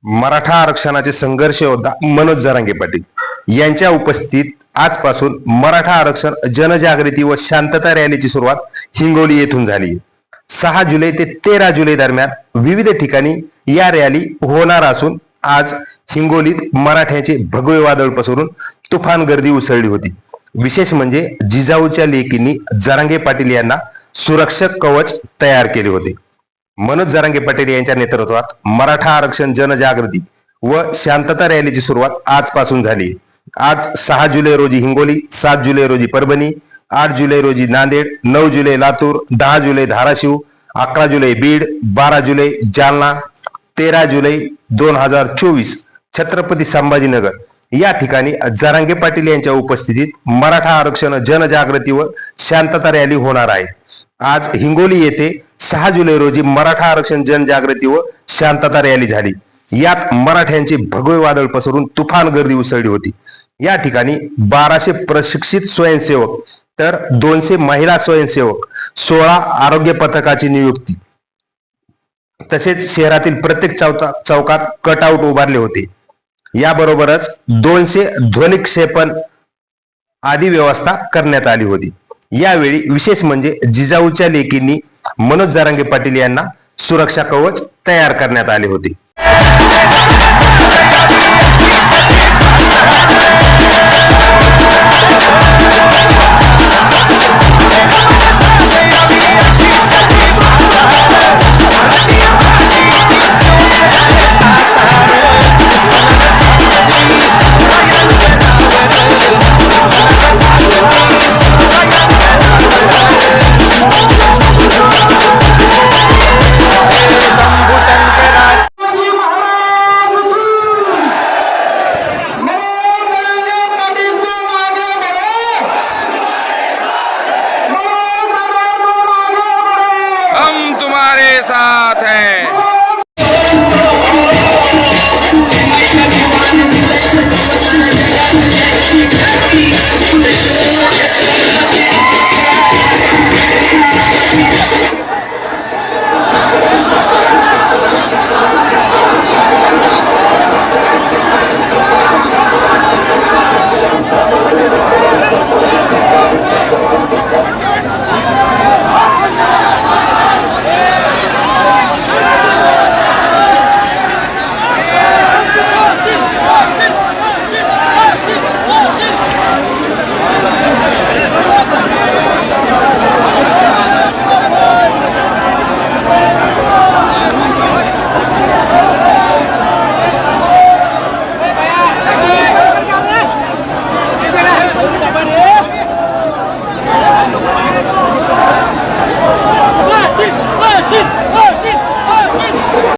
मराठा आरक्षणाचे संघर्ष योद्धा मनोज जरांगे पाटील यांच्या उपस्थितीत आजपासून मराठा आरक्षण जनजागृती व शांतता रॅलीची सुरुवात हिंगोली येथून झाली. 6 जुलै ते 13 जुलै दरम्यान विविध ठिकाणी या रॅली होणार असून आज हिंगोलीत मराठ्यांचे भगवे वादळ पसरून तुफान गर्दी उसळली होती. विशेष म्हणजे जिजाऊच्या लेकींनी जरांगे पाटील यांना सुरक्षक कवच तयार केले होते. मनोज जरांगे पाटील यांच्या नेतृत्वात मराठा आरक्षण जनजागृती व शांतता रॅलीची सुरुवात आजपासून झाली. आज 6 जुलै रोजी हिंगोली, 7 जुलै रोजी परभणी, 8 जुलै रोजी नांदेड, 9 जुलै लातूर, 10 जुलै धाराशिव, 11 जुलै बीड, 12 जुलै जालना, 13 जुलै 2024 छत्रपती संभाजीनगर या ठिकाणी जरांगे पाटील यांच्या उपस्थितीत मराठा आरक्षण जनजागृती व शांतता रॅली होणार आहे. आज हिंगोली येथे 6 जुलै रोजी मराठा आरक्षण जनजागृती व शांतता रॅली झाली. यात मराठ्यांचे भगवे वादळ पसरून तुफान गर्दी उसळली होती. या ठिकाणी 1200 प्रशिक्षित स्वयंसेवक तर 200 महिला स्वयंसेवक, 16 आरोग्य पथकाची नियुक्ती तसेच शहरातील प्रत्येक चौकात कटआउट उभारले होते. याबरोबरच 200 ध्वनिक्षेपण आदी व्यवस्था करण्यात आली होती. यावेळी विशेष म्हणजे जिजाऊच्या लेकींनी मनोज जरांगे पाटील यांना सुरक्षा कवच तयार करण्यात आले होते. हम तुम्हारे साथ